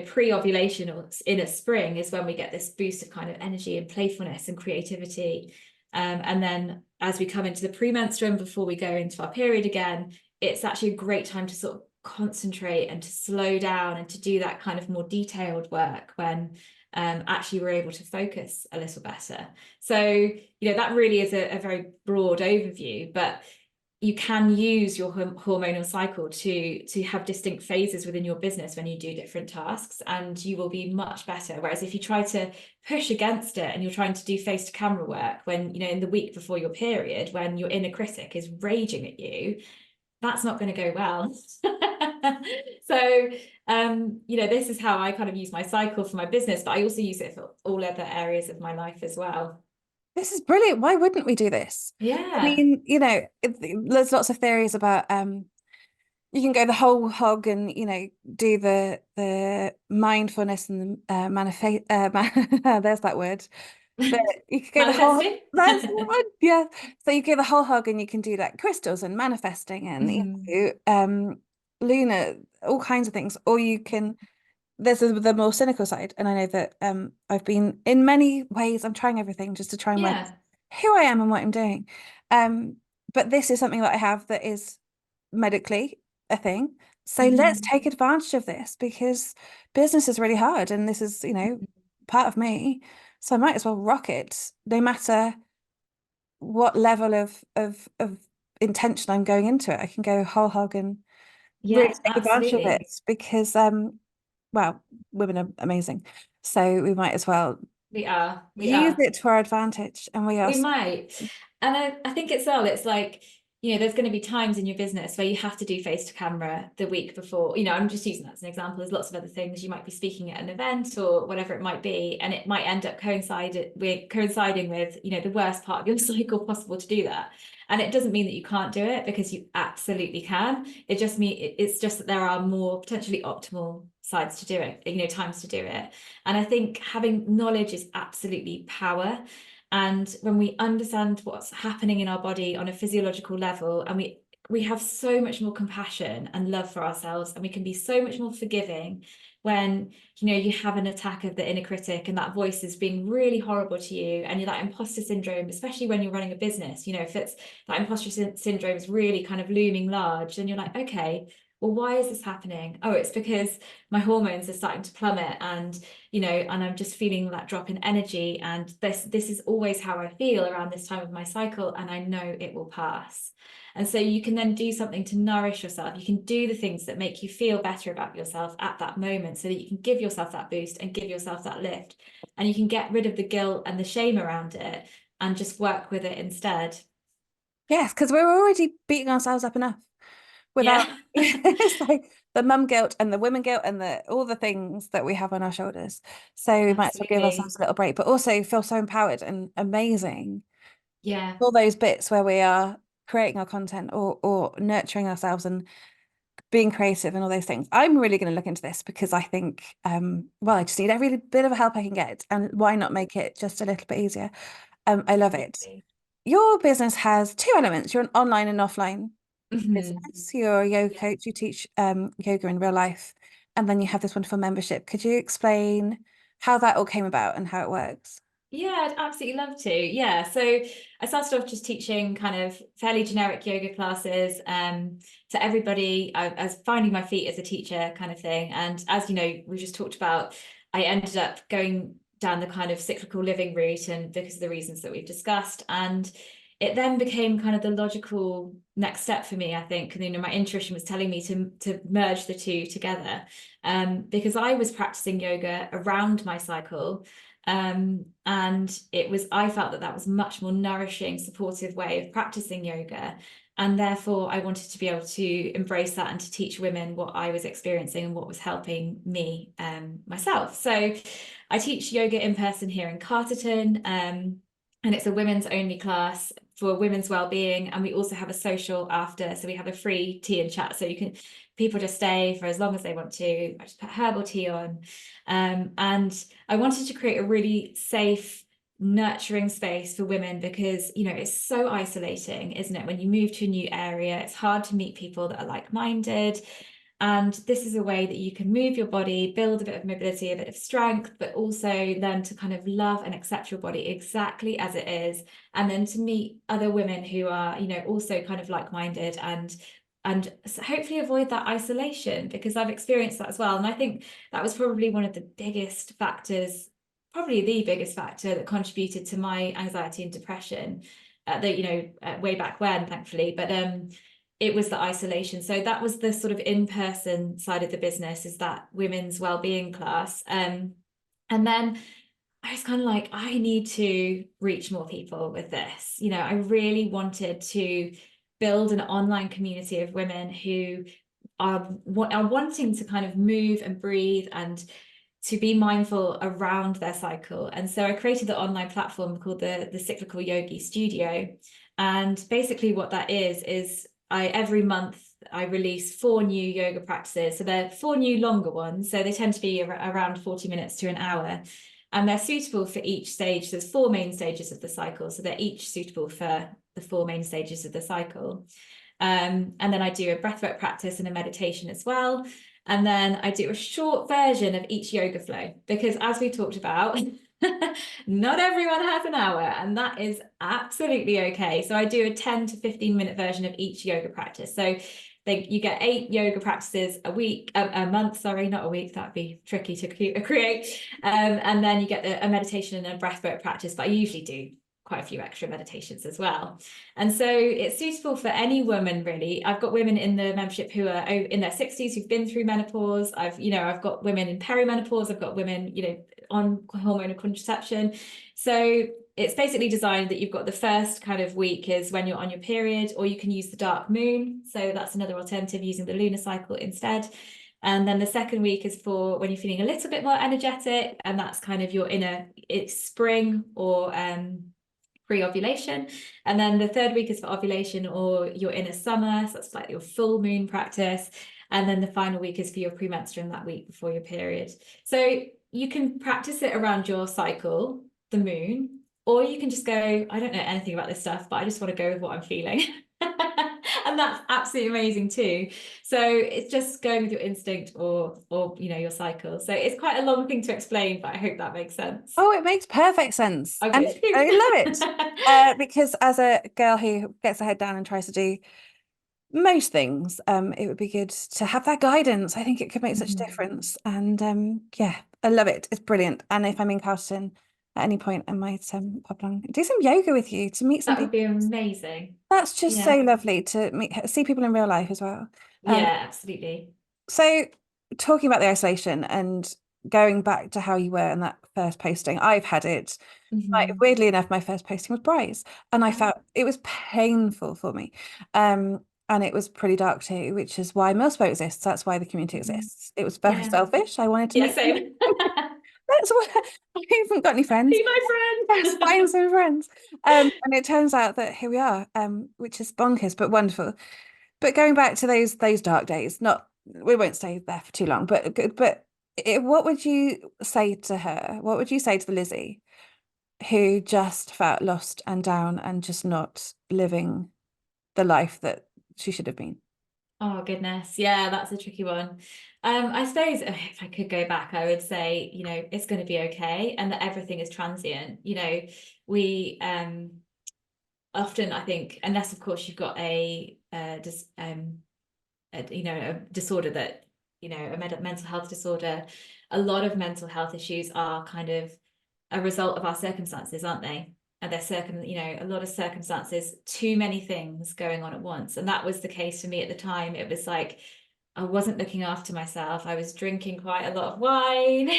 Speaker 2: pre-ovulation or in a spring is when we get this boost of kind of energy and playfulness and creativity. And then as we come into the premenstruum before we go into our period again, it's actually a great time to sort of concentrate and to slow down and to do that kind of more detailed work when actually we're able to focus a little better. So, that really is a very broad overview, but you can use your hormonal cycle to have distinct phases within your business when you do different tasks, and you will be much better. Whereas if you try to push against it and you're trying to do face to camera work when, in the week before your period, when your inner critic is raging at you, that's not going to go well. So, this is how I kind of use my cycle for my business, but I also use it for all other areas of my life as well.
Speaker 1: This is brilliant. Why wouldn't we do this? I
Speaker 2: Yeah.
Speaker 1: mean, there's lots of theories about you can go the whole hog and do the mindfulness and the manifest there's that word, But you could go the whole,
Speaker 2: Manifesting.
Speaker 1: that's the one, yeah. So you go the whole hog and you can do like crystals and manifesting and
Speaker 2: Mhm.
Speaker 1: lunar, all kinds of things. Or you can, there's the more cynical side. And I know that I've been in many ways, I'm trying everything just to try and work
Speaker 2: Yeah.
Speaker 1: who I am and what I'm doing. Um, but this is something that I have that is medically a thing. So let's
Speaker 2: Mhm.
Speaker 1: take advantage of this because business is really hard and this is, part of me. So I might as well rock it, no matter what level of intention I'm going into it. I can go whole hog and really
Speaker 2: Yeah,
Speaker 1: take advantage of it
Speaker 2: absolutely.
Speaker 1: because well, women are amazing. So we might as well
Speaker 2: We are. We
Speaker 1: use
Speaker 2: are.
Speaker 1: it to our advantage and we are
Speaker 2: We might. And I think it's all, it's like, there's going to be times in your business where you have to do face to camera the week before. I'm just using that as an example. There's lots of other things. You might be speaking at an event or whatever it might be, and it might end up coinciding with, the worst part of your cycle possible to do that. And it doesn't mean that you can't do it because you absolutely can. It's just that there are more potentially optimal sides to do it, times to do it. And I think having knowledge is absolutely power. And when we understand what's happening in our body on a physiological level, and we have so much more compassion and love for ourselves, and we can be so much more forgiving when you have an attack of the inner critic and that voice is being really horrible to you, and you're that imposter syndrome, especially when you're running a business, if it's that imposter syndrome is really kind of looming large, then you're like, okay, well, why is this happening? Oh, it's because my hormones are starting to plummet, and I'm just feeling that drop in energy. And this is always how I feel around this time of my cycle, and I know it will pass. And so you can then do something to nourish yourself. You can do the things that make you feel better about yourself at that moment so that you can give yourself that boost and give yourself that lift. And you can get rid of the guilt and the shame around it and just work with it instead.
Speaker 1: yes, because we're already beating ourselves up enough without
Speaker 2: Yeah,
Speaker 1: it's like the mum guilt and the women guilt and the all the things that we have on our shoulders. So we might as well give
Speaker 2: absolutely.
Speaker 1: ourselves a little break, but also feel so empowered and amazing.
Speaker 2: Yeah,
Speaker 1: All those bits where we are creating our content or nurturing ourselves and being creative and all those things. I'm really going to look into this because I think well, I just need every bit of help I can get. And why not make it just a little bit easier? I love it.
Speaker 2: absolutely.
Speaker 1: Your business has two elements. You're an online and offline
Speaker 2: Mhm.
Speaker 1: business. You're a yoga
Speaker 2: Yeah.
Speaker 1: coach. You teach yoga in real life. And then you have this wonderful membership. Could you explain how that all came about and how it works?
Speaker 2: Yeah, I'd absolutely love to. Yeah. So I started off just teaching kind of fairly generic yoga classes to everybody. I was finding my feet as a teacher kind of thing. And as you know, we just talked about, I ended up going down the kind of cyclical living route and because of the reasons that we've discussed. And it then became kind of the logical next step for me, I think. And, my intuition was telling me to merge the two together because I was practicing yoga around my cycle. And I felt that was much more nourishing, supportive way of practicing yoga. And therefore, I wanted to be able to embrace that and to teach women what I was experiencing and what was helping me myself. So I teach yoga in person here in Carterton. And it's a women's only class for women's well-being. And we also have a social after. So we have a free tea and chat. So people just stay for as long as they want to. I just put herbal tea on. And I wanted to create a really safe, nurturing space for women because, it's so isolating, isn't it? When you move to a new area, it's hard to meet people that are like-minded. And this is a way that you can move your body, build a bit of mobility, a bit of strength, but also learn to kind of love and accept your body exactly as it is. And then to meet other women who are, also kind of like-minded and hopefully avoid that isolation because I've experienced that as well. And I think that was probably one of the biggest factors, probably the biggest factor that contributed to my anxiety and depression, way back when, thankfully. But it was the isolation. So that was the sort of in-person side of the business, is that women's well-being class. And then I was kind of like, I need to reach more people with this. I really wanted to build an online community of women who are wanting to kind of move and breathe and to be mindful around their cycle. And so I created the online platform called the Cyclical Yogi Studio. And basically what that is I every month I release 4 new yoga practices. So they're 4 new longer ones. So they tend to be around 40 minutes to an hour. and they're suitable for each stage. There's 4 main stages of the cycle, so they're each suitable for the 4 main stages of the cycle. And then I do a breathwork practice and a meditation as well. And then I do a short version of each yoga flow, because as we talked about, not everyone has an hour, and that is absolutely okay. So I do a 10 to 15-minute version of each yoga practice. So you get 8 yoga practices a month, sorry, not a week, that'd be tricky to create. And then you get a meditation and a breathwork practice, but I usually do quite a few extra meditations as well. And so it's suitable for any woman, really. I've got women in the membership who are in their 60s who've been through menopause. I've got women in perimenopause. I've got women, on hormonal contraception. So it's basically designed that you've got the first kind of week is when you're on your period, or you can use the dark moon. So that's another alternative, using the lunar cycle instead. And then the second week is for when you're feeling a little bit more energetic, and that's kind of it's spring or pre-ovulation. And then the third week is for ovulation or your inner summer, so that's like your full moon practice. And then the final week is for your premenstrual, that week before your period. So you can practice it around your cycle, the moon, or you can just go, I don't know anything about this stuff, but I just want to go with what I'm feeling. And that's absolutely amazing too. So it's just going with your instinct or your cycle. So it's quite a long thing to explain, but I hope that makes sense.
Speaker 1: Oh, it makes perfect sense.
Speaker 2: Oh,
Speaker 1: And
Speaker 2: good.
Speaker 1: I love it. Because as a girl who gets her head down and tries to do most things, it would be good to have that guidance. I think it could make such a difference. And yeah, I love it. It's brilliant. And if I'm in Carlton at any point, I might pop along, do some yoga with you, to meet some
Speaker 2: That would
Speaker 1: people.
Speaker 2: be amazing.
Speaker 1: That's just so
Speaker 2: Yeah.
Speaker 1: lovely to see people in real life as well. Um,
Speaker 2: Yeah, absolutely.
Speaker 1: so talking about the isolation and going back to how you were in that first posting, I've had it.
Speaker 2: Mhm.
Speaker 1: Weirdly enough, my first posting was Bryce, and I felt it was painful for me. And it was pretty dark too, which is why Milspo exists. That's why the community
Speaker 2: Mhm.
Speaker 1: exists. It was very
Speaker 2: Yeah.
Speaker 1: selfish. I wanted to
Speaker 2: Yeah,
Speaker 1: meet people.
Speaker 2: same.
Speaker 1: That's what I haven't got any friends.
Speaker 2: Be my
Speaker 1: Let's
Speaker 2: friend.
Speaker 1: find some friends. And it turns out that here we are, which is bonkers but wonderful. But going back to those dark days, not we won't stay there for too long, but what would you say to her? What would you say to the Lizzie who just felt lost and down and just not living the life that she should have been?
Speaker 2: Oh goodness, yeah, that's a tricky one. I suppose if I could go back, I would say, it's going to be okay, and that everything is transient. We often, I think, unless of course you've got a disorder that, a mental health disorder, a lot of mental health issues are kind of a result of our circumstances, aren't they? And a lot of circumstances, too many things going on at once. And that was the case for me at the time. It was like I wasn't looking after myself. I was drinking quite a lot of wine.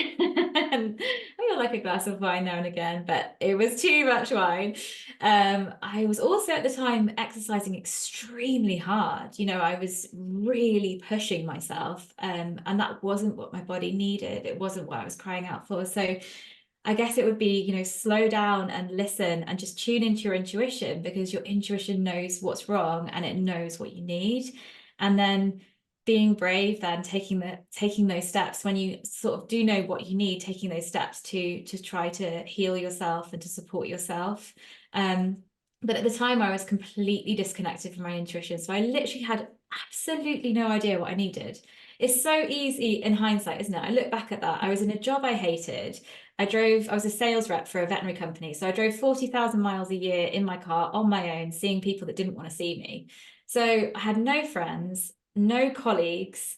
Speaker 2: And I like a glass of wine now and again, but it was too much wine. I was also at the time exercising extremely hard. I was really pushing myself, and that wasn't what my body needed. It wasn't what I was crying out for. So I guess it would be, slow down and listen and just tune into your intuition, because your intuition knows what's wrong and it knows what you need. And then being brave, then taking those steps when you sort of do know what you need, taking those steps to try to heal yourself and to support yourself. But at the time I was completely disconnected from my intuition. So I literally had absolutely no idea what I needed. It's so easy in hindsight, isn't it? I look back at that. I was in a job I hated. I was a sales rep for a veterinary company. So I drove 40,000 miles a year in my car on my own, seeing people that didn't want to see me. So I had no friends, no colleagues.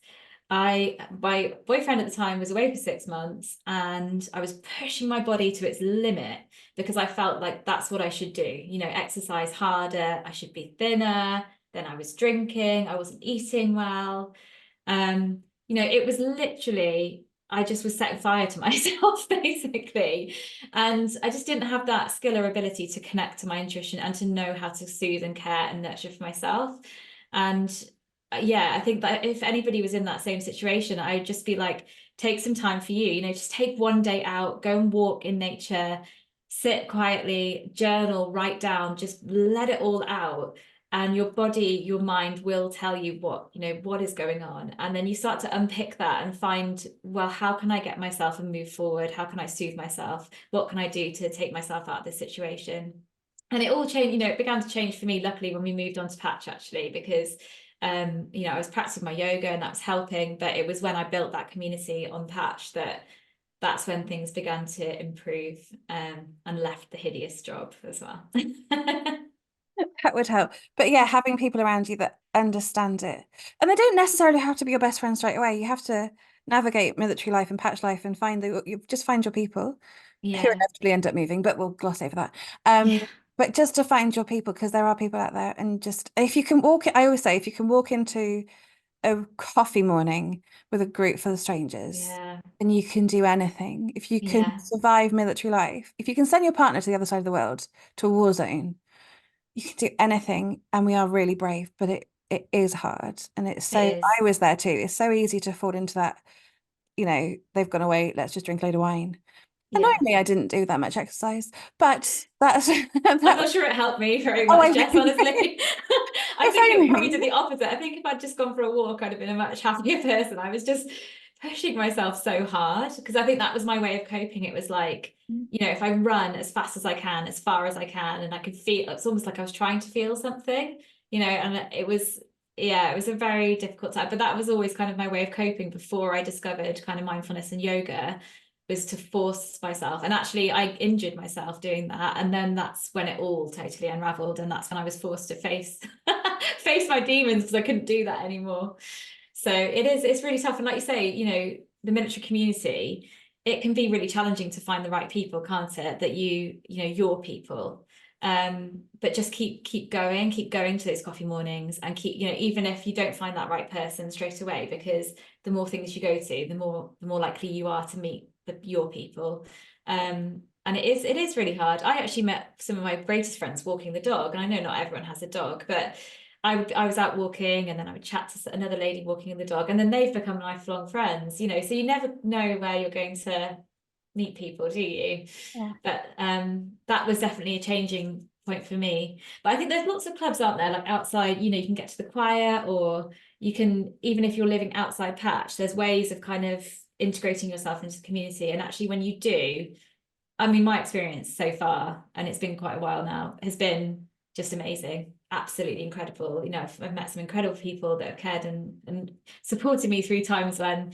Speaker 2: My boyfriend at the time was away for 6 months, and I was pushing my body to its limit because I felt like that's what I should do. Exercise harder. I should be thinner. Then I was drinking. I wasn't eating well. It was literally, I just was setting fire to myself, basically. And I just didn't have that skill or ability to connect to my intuition and to know how to soothe and care and nurture for myself. And yeah, I think that if anybody was in that same situation, I'd just be like, take some time for you, just take one day out, go and walk in nature, sit quietly, journal, write down, just let it all out. and your body, your mind will tell you what is going on. And then you start to unpick that and find, well, how can I get myself and move forward? How can I soothe myself? What can I do to take myself out of this situation? And it all changed, it began to change for me, luckily, when we moved on to Patch, actually, because I was practicing my yoga and that was helping. But it was when I built that community on Patch that's when things began to improve, and left the hideous job as well.
Speaker 1: That would help. But yeah, having people around you that understand it. And they don't necessarily have to be your best friend straight away. You have to navigate military life and patch life and you just find your people who
Speaker 2: Yeah.
Speaker 1: inevitably end up moving, but we'll gloss over that.
Speaker 2: Yeah.
Speaker 1: But just to find your people, because there are people out there, and just if you can I always say, if you can walk into a coffee morning with a group full of strangers,
Speaker 2: Yeah.
Speaker 1: and you can do anything. If you can
Speaker 2: Yeah.
Speaker 1: survive military life, if you can send your partner to the other side of the world, to a war zone, you can do anything. And we are really brave, but it is hard. And it's
Speaker 2: It
Speaker 1: so, I
Speaker 2: is.
Speaker 1: was there too. It's so easy to fall into that, they've gone away, let's just drink a load of wine.
Speaker 2: Yeah.
Speaker 1: Annoyingly, I didn't do that much exercise, but that's
Speaker 2: I'm
Speaker 1: that
Speaker 2: not
Speaker 1: was,
Speaker 2: sure it helped me very
Speaker 1: oh,
Speaker 2: much, Jess, honestly. I
Speaker 1: if
Speaker 2: think it probably
Speaker 1: only.
Speaker 2: did the opposite. I think if I'd just gone for a walk, I'd have been a much happier person. I was just pushing myself so hard because I think that was my way of coping. It was like, if I run as fast as I can, as far as I can, and I could feel, it's almost like I was trying to feel something, and it was a very difficult time. But that was always kind of my way of coping before I discovered kind of mindfulness and yoga, was to force myself. And actually I injured myself doing that, and then that's when it all totally unraveled, and that's when I was forced to face face my demons, because I couldn't do that anymore. So it's really tough. And like you say, the military community, it can be really challenging to find the right people, can't it, that your people. But just keep going to those coffee mornings, and keep, even if you don't find that right person straight away, because the more things you go to, the more likely you are to meet your people. And it is really hard. I actually met some of my greatest friends walking the dog, and I know not everyone has a dog, but I was out walking, and then I would chat to another lady walking the dog, and then they've become lifelong friends, so you never know where you're going to meet people, do you?
Speaker 1: Yeah.
Speaker 2: But that was definitely a changing point for me. But I think there's lots of clubs out there, like outside, you can get to the choir, or you can, even if you're living outside Patch, there's ways of kind of integrating yourself into the community. And actually, when you do, I mean, my experience so far, and it's been quite a while now, has been just amazing, absolutely incredible. I've met some incredible people that have cared and supported me through times when,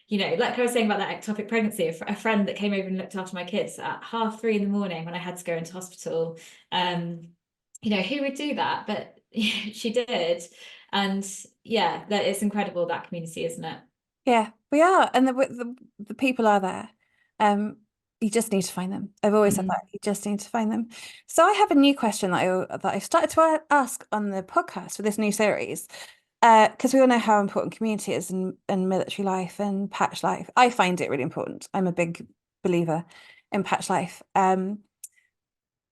Speaker 2: like I was saying about that ectopic pregnancy, a friend that came over and looked after my kids at 3:30 in the morning when I had to go into hospital. Who would do that? But she did. And yeah, that it's incredible, that community, isn't it?
Speaker 1: Yeah, we are, and the people are there. Um, you just need to find them. I've always said that.
Speaker 2: Mm.
Speaker 1: You just need to find them. So I have a new question that I started to ask on the podcast for this new series. Because we all know how important community is, and military life and patch life. I find it really important. I'm a big believer in patch life.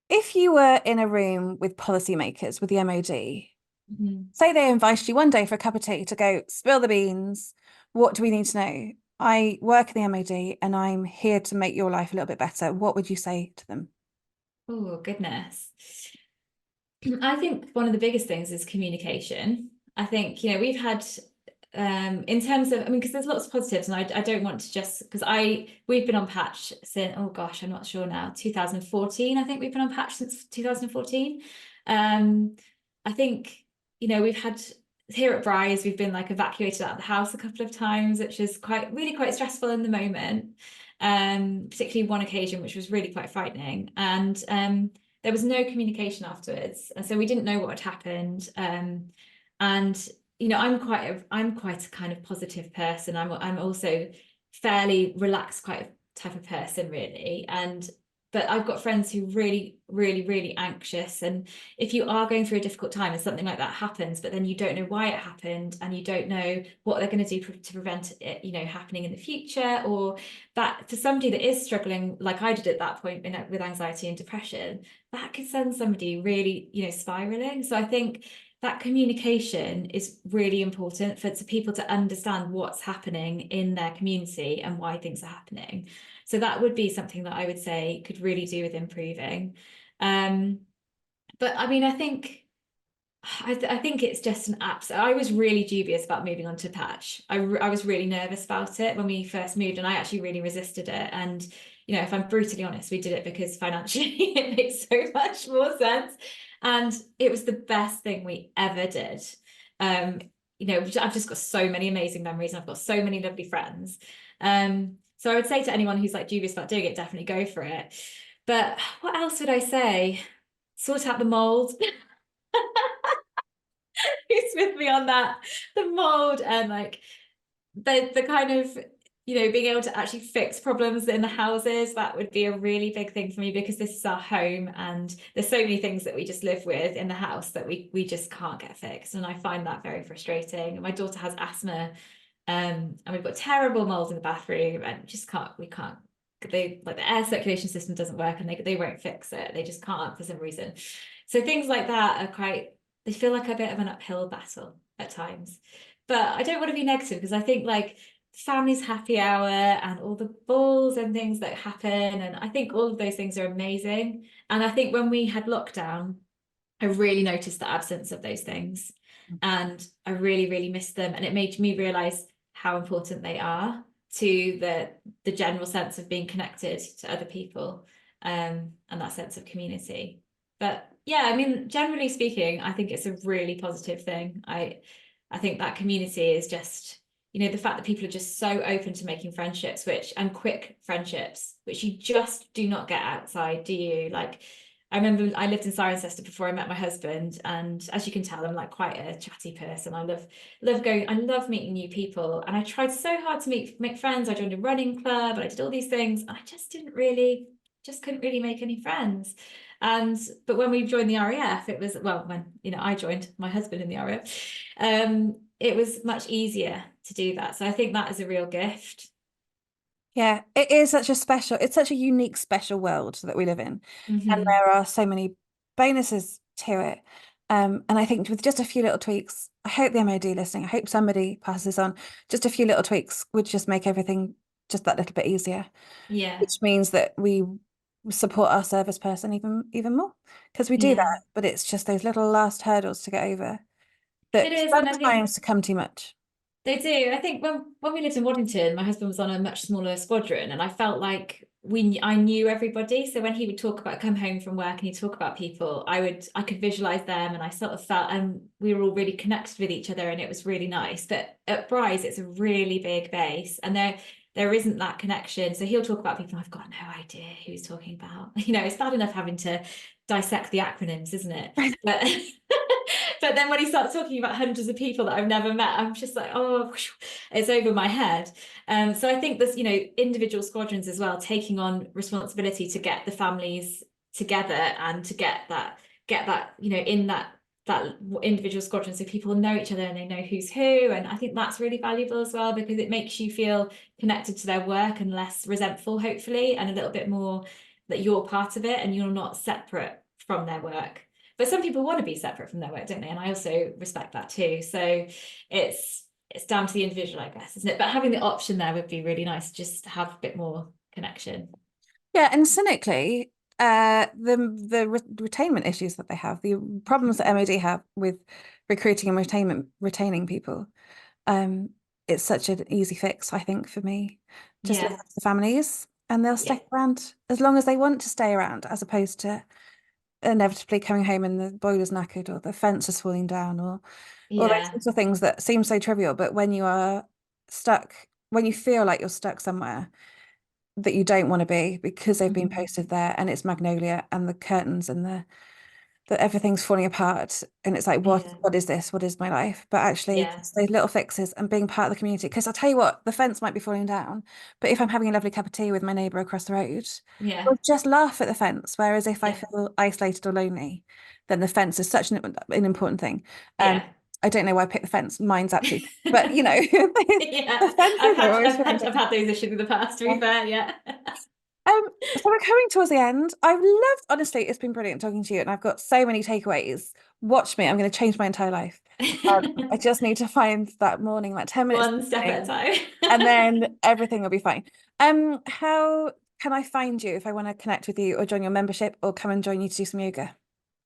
Speaker 1: If you were in a room with policymakers, with the MOD,
Speaker 2: Mhm.
Speaker 1: say they invited you one day for a cup of tea to go spill the beans. What do we need to know? I work in the MOD and I'm here to make your life a little bit better. What would you say to them?
Speaker 2: Oh, goodness. I think one of the biggest things is communication. I think, we've had, in terms of, I mean, because there's lots of positives, and I don't want to just, because we've been on Patch since, oh gosh, I'm not sure now, 2014. I think we've been on Patch since 2014. I think, we've had, here at Bry's, we've been like evacuated out of the house a couple of times, which is really quite stressful in the moment. Particularly one occasion, which was really quite frightening. And there was no communication afterwards, and so we didn't know what had happened. And I'm quite a kind of positive person. I'm also fairly relaxed, quite a type of person, really. But I've got friends who really, really, really anxious. And if you are going through a difficult time and something like that happens, but then you don't know why it happened, and you don't know what they're going to do to prevent it, happening in the future, or that for somebody that is struggling, like I did at that point with anxiety and depression, that could send somebody really, spiraling. So I think that communication is really important for people to understand what's happening in their community and why things are happening. So that would be something that I would say could really do with improving. But I mean, I think I think it's just an app. So I was really dubious about moving on to Patch. I was really nervous about it when we first moved, and I actually really resisted it. And if I'm brutally honest, we did it because financially it makes so much more sense, and it was the best thing we ever did. Um, I've just got so many amazing memories, and I've got so many lovely friends. So I would say to anyone who's like dubious about doing it, definitely go for it. But what else would I say? Sort out the mold. Who's with me on that? The mold and like the kind of being able to actually fix problems in the houses, that would be a really big thing for me, because this is our home and there's so many things that we just live with in the house that we just can't get fixed, and I find that very frustrating. My daughter has asthma, and we've got terrible mold in the bathroom, and we can't they like the air circulation system doesn't work, and they won't fix it. They just can't for some reason. So things like that are they feel like a bit of an uphill battle at times. But I don't want to be negative, because I think like family's happy hour and all the balls and things that happen, and I think all of those things are amazing. And I think when we had lockdown, I really noticed the absence of those things, and I really, really missed them. And it made me realize how important they are to the general sense of being connected to other people, and that sense of community. But yeah, I mean, generally speaking, I think it's a really positive thing. I think that community is just, the fact that people are just so open to making friendships, and quick friendships, which you just do not get outside, do you? Like, I remember I lived in Cirencester before I met my husband, and as you can tell, I'm like quite a chatty person. I love meeting new people, and I tried so hard to make friends. I joined a running club, and I did all these things, and I just couldn't really make any friends. But when we joined the RAF, it was, well, when I joined my husband in the RAF, it was much easier to do that. So I think that is a real gift.
Speaker 1: Yeah, it is it's such a unique, special world that we live in. And
Speaker 2: Hmm.
Speaker 1: there are so many bonuses to it. And I think with just a few little tweaks, I hope the MOD listening, I hope somebody passes on, just a few little tweaks would just make everything just that little bit easier,
Speaker 2: Yeah,
Speaker 1: which means that we support our service person even more, because we do
Speaker 2: yeah.
Speaker 1: that, but it's just those little last hurdles to get over
Speaker 2: It
Speaker 1: that
Speaker 2: is, and I think
Speaker 1: sometimes come too much.
Speaker 2: they do. I think when we lived in Waddington, my husband was on a much smaller squadron, and I felt like I knew everybody. So when he would talk about come home from work and he'd talk about people, I could visualize them, and I sort of felt, and we were all really connected with each other, and it was really nice. But at Bry's, it's a really big base, and there isn't that connection. So he'll talk about people, I've got no idea who he's talking about. It's bad enough having to dissect the acronyms, isn't it? But but then when he starts talking about hundreds of people that I've never met, I'm just like, oh, it's over my head. So I think there's, individual squadrons as well, taking on responsibility to get the families together, and to get that, in that individual squadron, so people know each other and they know who's who. And I think that's really valuable as well, because it makes you feel connected to their work and less resentful, hopefully, and a little bit more that you're part of it and you're not separate from their work. But some people want to be separate from their work, don't they? And I also respect that too. So it's down to the individual, I guess, isn't it? But having the option there would be really nice, just to have a bit more connection.
Speaker 1: Yeah, and cynically, the retainment issues that they have, the problems that MOD have with recruiting and retaining people, um, it's such an easy fix, I think, for me. Just leave
Speaker 2: Yeah,
Speaker 1: it to the families, and they'll
Speaker 2: yeah,
Speaker 1: stick around as long as they want to stay around, as opposed to inevitably coming home and the boiler's knackered, or the fence is falling down, or all those
Speaker 2: yeah,
Speaker 1: sorts of things that seem so trivial. But when you are stuck, when you feel like you're stuck somewhere that you don't want to be, because they've been
Speaker 2: mhm,
Speaker 1: posted there and it's magnolia and the curtains and the that everything's falling apart, and it's like,
Speaker 2: yeah,
Speaker 1: what is this, what is my life? But actually
Speaker 2: yeah,
Speaker 1: just those little fixes and being part of the community, because I'll tell you what, the fence might be falling down, but if I'm having a lovely cup of tea with my neighbour across the road,
Speaker 2: yeah,
Speaker 1: we'll just laugh at the fence. Whereas if I
Speaker 2: yeah,
Speaker 1: feel isolated or lonely, then the fence is such an important thing. um
Speaker 2: yeah.
Speaker 1: I don't know why I picked the fence, mine's absolutely, but the
Speaker 2: Yeah,
Speaker 1: fences are always really
Speaker 2: I've
Speaker 1: important.
Speaker 2: had those issues in the past, to be fair. Yeah.
Speaker 1: So we're coming towards the end. I've loved, honestly, it's been brilliant talking to you, and I've got so many takeaways. Watch me, I'm going to change my entire life. I just need to find that morning, like 10 minutes in
Speaker 2: One
Speaker 1: the
Speaker 2: step at a
Speaker 1: morning,
Speaker 2: time.
Speaker 1: and then everything will be fine. How can I find you if I want to connect with you or join your membership or come and join you to do some yoga?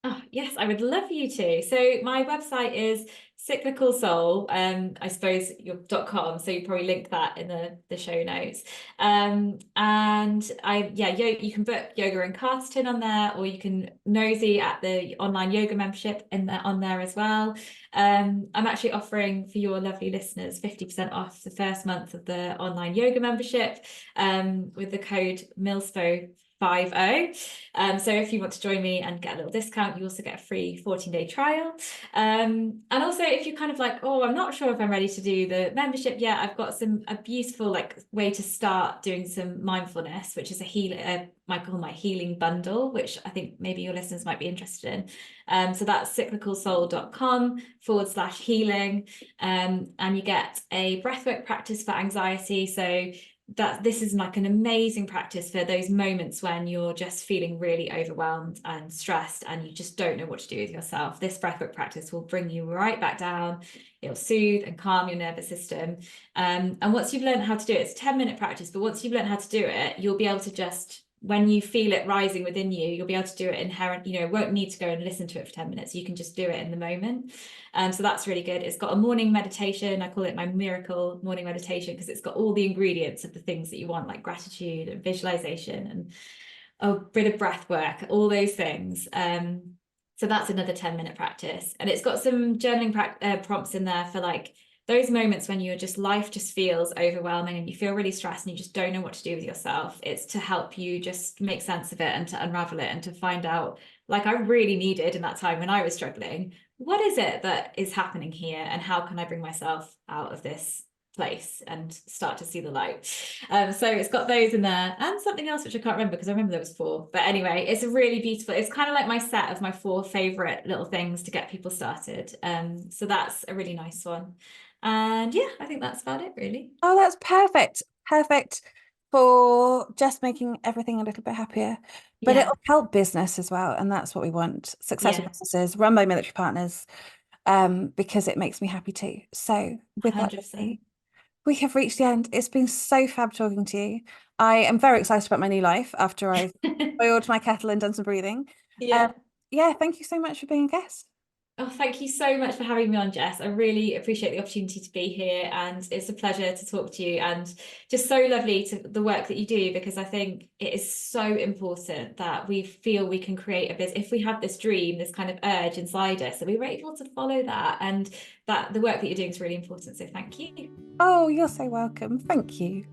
Speaker 2: Oh, yes, I would love you to. So my website is Cyclical Soul, I suppose your .com, so you probably link that in the show notes. And you can book yoga in Carterton on there, or you can nosy at the online yoga membership on there as well. I'm actually offering for your lovely listeners 50% off the first month of the online yoga membership, with the code Milspo50. So if you want to join me and get a little discount, you also get a free 14-day trial. And also if you're kind of like, oh, I'm not sure if I'm ready to do the membership yet, I've got a beautiful way to start doing some mindfulness, which is I call my healing bundle, which I think maybe your listeners might be interested in. So that's cyclicalsoul.com/healing. And you get a breathwork practice for anxiety. So this is like an amazing practice for those moments when you're just feeling really overwhelmed and stressed and you just don't know what to do with yourself. This breathwork practice will bring you right back down. It'll soothe and calm your nervous system. And once you've learned how to do it, it's a 10-minute practice, but once you've learned how to do it, you'll be able to just, when you feel it rising within you, you'll be able to do it inherent, won't need to go and listen to it for 10 minutes. You can just do it in the moment. So that's really good. It's got a morning meditation. I call it my miracle morning meditation because it's got all the ingredients of the things that you want, like gratitude and visualization and a bit of breath work, all those things. So that's another 10-minute practice. And it's got some journaling prompts in there for like those moments when life just feels overwhelming and you feel really stressed and you just don't know what to do with yourself. It's to help you just make sense of it and to unravel it and to find out, like I really needed in that time when I was struggling, what is it that is happening here and how can I bring myself out of this place and start to see the light. So it's got those in there and something else which I can't remember because I remember there was 4, but anyway, it's a really beautiful, it's kind of like my set of my 4 favorite little things to get people started. So that's a really nice one. And yeah, I think that's about it really.
Speaker 1: Oh, that's perfect. Perfect for just making everything a little bit happier. But
Speaker 2: Yeah,
Speaker 1: it'll help business as well. And that's what we want. Successful
Speaker 2: yeah,
Speaker 1: businesses run by military partners, because it makes me happy too. So with that,
Speaker 2: 100%.
Speaker 1: Lizzie, we have reached the end. It's been so fab talking to you. I am very excited about my new life after I've boiled my kettle and done some breathing. Um,
Speaker 2: Yeah.
Speaker 1: yeah, thank you so much for being a guest.
Speaker 2: Oh, thank you so much for having me on, Jess. I really appreciate the opportunity to be here, and it's a pleasure to talk to you. And just so lovely to the work that you do, because I think it is so important that we feel we can create a business. If we have this dream, this kind of urge inside us, that we were able to follow that, and that the work that you're doing is really important. So thank you.
Speaker 1: Oh, you're so welcome. Thank you.